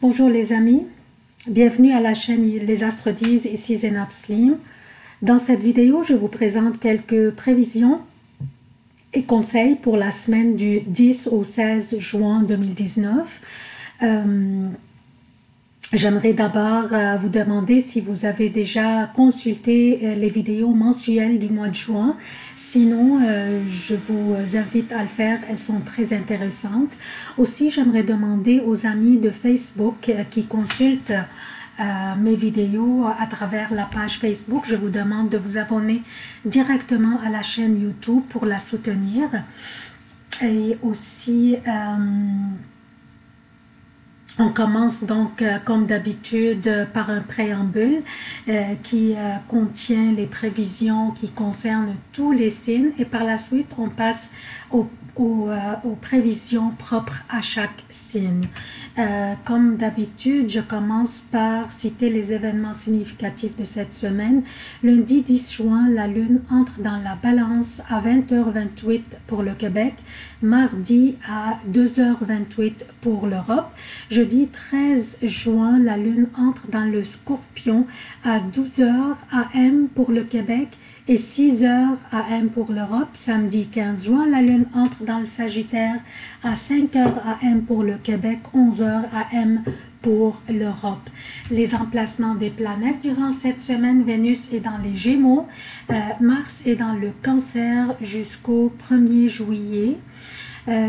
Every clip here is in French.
Bonjour les amis, bienvenue à la chaîne Les Astres disent, ici Zénab Slim. Dans cette vidéo, je vous présente quelques prévisions et conseils pour la semaine du 10 au 16 juin 2019. J'aimerais d'abord vous demander si vous avez déjà consulté les vidéos mensuelles du mois de juin. Sinon, je vous invite à le faire, elles sont très intéressantes. Aussi, j'aimerais demander aux amis de Facebook qui consultent mes vidéos à travers la page Facebook. Je vous demande de vous abonner directement à la chaîne YouTube pour la soutenir. Et aussi... on commence donc comme d'habitude par un préambule qui contient les prévisions qui concernent tous les signes et par la suite on passe aux prévisions propres à chaque signe. Comme d'habitude, je commence par citer les événements significatifs de cette semaine. Lundi 10 juin, la Lune entre dans la Balance à 20h28 pour le Québec, mardi à 2h28 pour l'Europe. Jeudi 13 juin, la Lune entre dans le Scorpion à 12h AM pour le Québec et 6h AM pour l'Europe. Samedi 15 juin, la Lune entre dans le Sagittaire à 5h AM pour le Québec, 11h AM pour l'Europe. Les emplacements des planètes durant cette semaine: Vénus est dans les Gémeaux, Mars est dans le Cancer jusqu'au 1er juillet.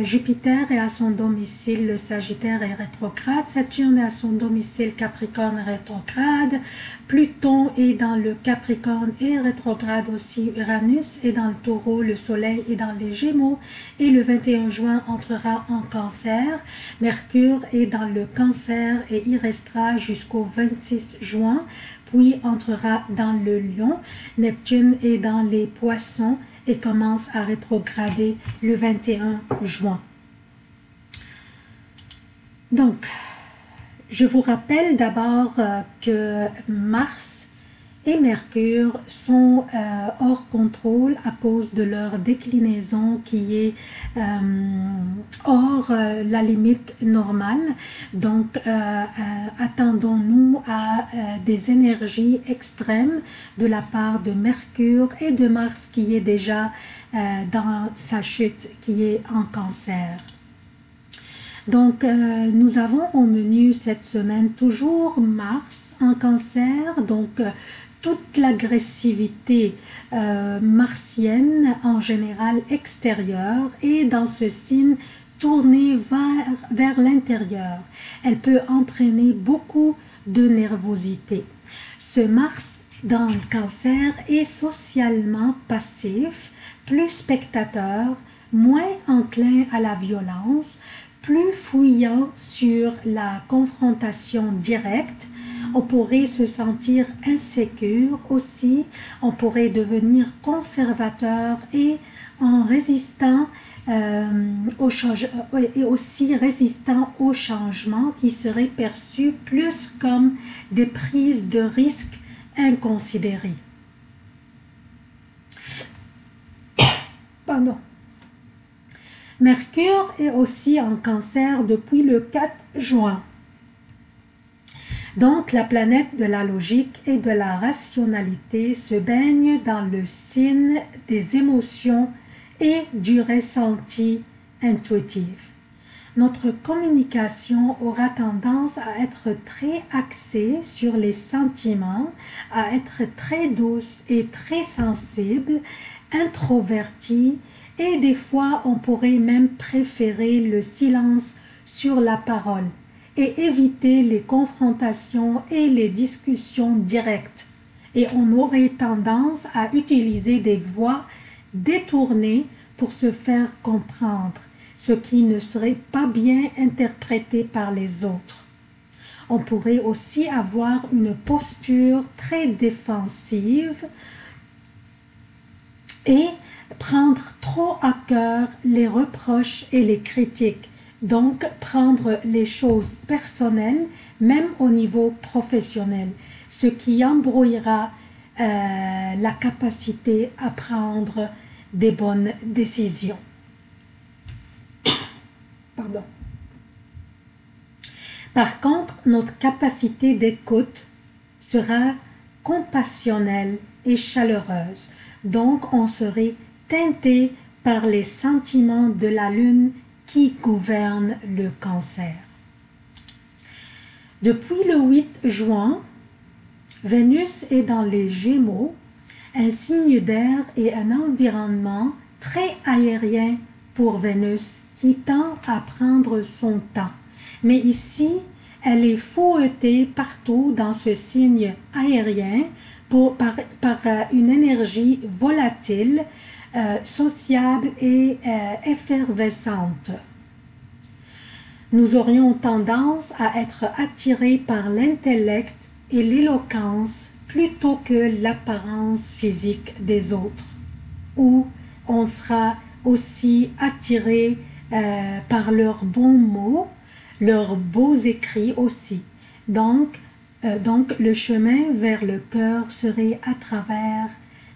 Jupiter est à son domicile, le Sagittaire est rétrograde, Saturne est à son domicile, Capricorne est rétrograde, Pluton est dans le Capricorne et rétrograde aussi, Uranus est dans le Taureau, le Soleil est dans les Gémeaux et le 21 juin entrera en Cancer, Mercure est dans le Cancer et y restera jusqu'au 26 juin, puis entrera dans le Lion, Neptune est dans les Poissons et commence à rétrograder le 21 juin. Donc, je vous rappelle d'abord que Mars et Mercure sont hors contrôle à cause de leur déclinaison qui est hors la limite normale. Donc, attendons-nous à des énergies extrêmes de la part de Mercure et de Mars qui est déjà dans sa chute, qui est en Cancer. Donc, nous avons au menu cette semaine toujours Mars en Cancer, donc toute l'agressivité martienne en général extérieure et dans ce signe tournée vers l'intérieur. Elle peut entraîner beaucoup de nervosité. Ce Mars dans le Cancer est socialement passif, plus spectateur, moins enclin à la violence, plus fouillant sur la confrontation directe. On pourrait se sentir insécure aussi, on pourrait devenir conservateur et en résistant et aussi résistant au changement qui serait perçu plus comme des prises de risques inconsidérées. Pardon. Mercure est aussi en Cancer depuis le 4 juin. Donc, la planète de la logique et de la rationalité se baigne dans le signe des émotions et du ressenti intuitif. Notre communication aura tendance à être très axée sur les sentiments, à être très douce et très sensible, introvertie, et des fois on pourrait même préférer le silence sur la parole et éviter les confrontations et les discussions directes. Et on aurait tendance à utiliser des voies détournées pour se faire comprendre, ce qui ne serait pas bien interprété par les autres. On pourrait aussi avoir une posture très défensive et prendre trop à cœur les reproches et les critiques. Donc, prendre les choses personnelles, même au niveau professionnel, ce qui embrouillera la capacité à prendre des bonnes décisions. Pardon. Par contre, notre capacité d'écoute sera compassionnelle et chaleureuse. Donc, on serait teinté par les sentiments de la lune qui gouverne le Cancer. Depuis le 8 juin, Vénus est dans les Gémeaux, un signe d'air et un environnement très aérien pour Vénus qui tend à prendre son temps. Mais ici, elle est fouettée partout dans ce signe aérien par une énergie volatile, sociable et effervescente. Nous aurions tendance à être attirés par l'intellect et l'éloquence plutôt que l'apparence physique des autres, ou on sera aussi attiré par leurs bons mots, leurs beaux écrits aussi. Donc le chemin vers le cœur serait à travers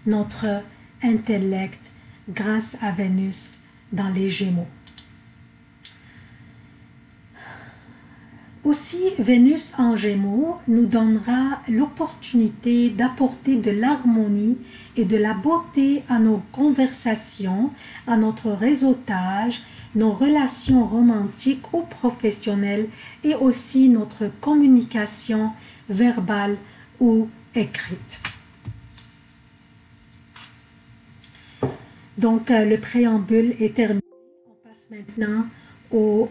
notre intellect grâce à Vénus dans les Gémeaux. Aussi, Vénus en Gémeaux nous donnera l'opportunité d'apporter de l'harmonie et de la beauté à nos conversations, à notre réseautage, nos relations romantiques ou professionnelles et aussi notre communication verbale ou écrite. Donc, le préambule est terminé. On passe maintenant aux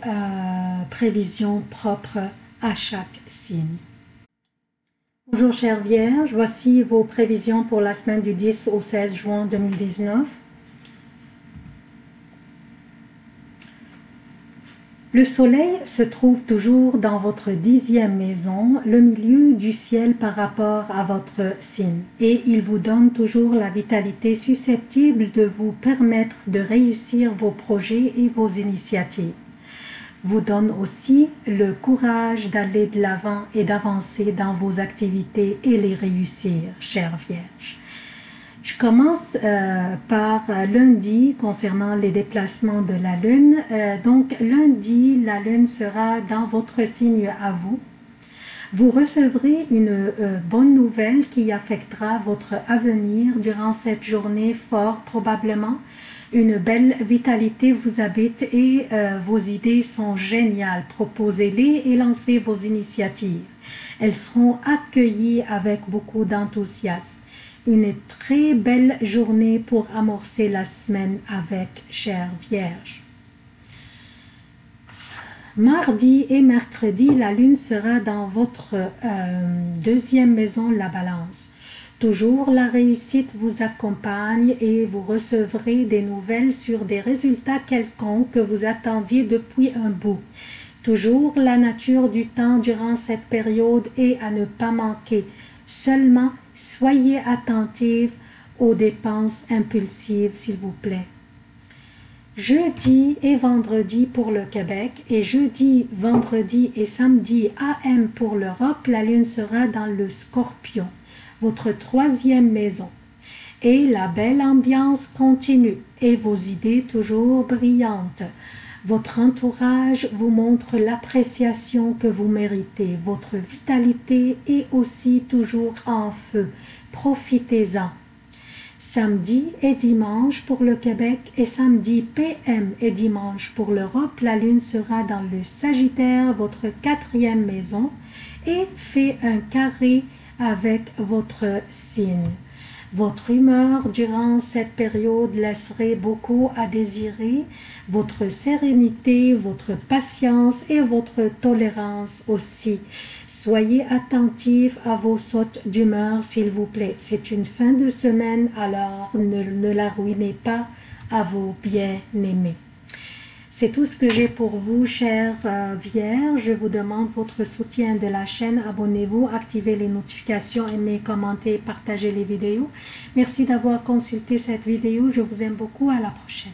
prévisions propres à chaque signe. Bonjour chères Vierges, voici vos prévisions pour la semaine du 10 au 16 juin 2019. Le soleil se trouve toujours dans votre 10e maison, le milieu du ciel par rapport à votre signe, et il vous donne toujours la vitalité susceptible de vous permettre de réussir vos projets et vos initiatives. Vous donne aussi le courage d'aller de l'avant et d'avancer dans vos activités et les réussir, chères Vierges. Je commence par lundi concernant les déplacements de la Lune. Donc lundi, la Lune sera dans votre signe à vous. Vous recevrez une bonne nouvelle qui affectera votre avenir durant cette journée fort probablement. Une belle vitalité vous habite et vos idées sont géniales. Proposez-les et lancez vos initiatives. Elles seront accueillies avec beaucoup d'enthousiasme. Une très belle journée pour amorcer la semaine avec, chères Vierges. Mardi et mercredi, la Lune sera dans votre 2e maison, la Balance. Toujours la réussite vous accompagne et vous recevrez des nouvelles sur des résultats quelconques que vous attendiez depuis un bout. Toujours la nature du temps durant cette période est à ne pas manquer. Seulement, soyez attentifs aux dépenses impulsives, s'il vous plaît. Jeudi et vendredi pour le Québec et jeudi, vendredi et samedi AM pour l'Europe, la Lune sera dans le Scorpion, votre 3e maison. Et la belle ambiance continue et vos idées toujours brillantes. Votre entourage vous montre l'appréciation que vous méritez. Votre vitalité est aussi toujours en feu. Profitez-en. Samedi et dimanche pour le Québec et samedi PM et dimanche pour l'Europe, la Lune sera dans le Sagittaire, votre 4e maison, et fait un carré avec votre signe. Votre humeur durant cette période laisserait beaucoup à désirer. Votre sérénité, votre patience et votre tolérance aussi. Soyez attentifs à vos sautes d'humeur, s'il vous plaît. C'est une fin de semaine, alors ne la ruinez pas à vos bien-aimés. C'est tout ce que j'ai pour vous, chers Vierges. Je vous demande votre soutien de la chaîne. Abonnez-vous, activez les notifications, aimez, commentez, partagez les vidéos. Merci d'avoir consulté cette vidéo. Je vous aime beaucoup. À la prochaine.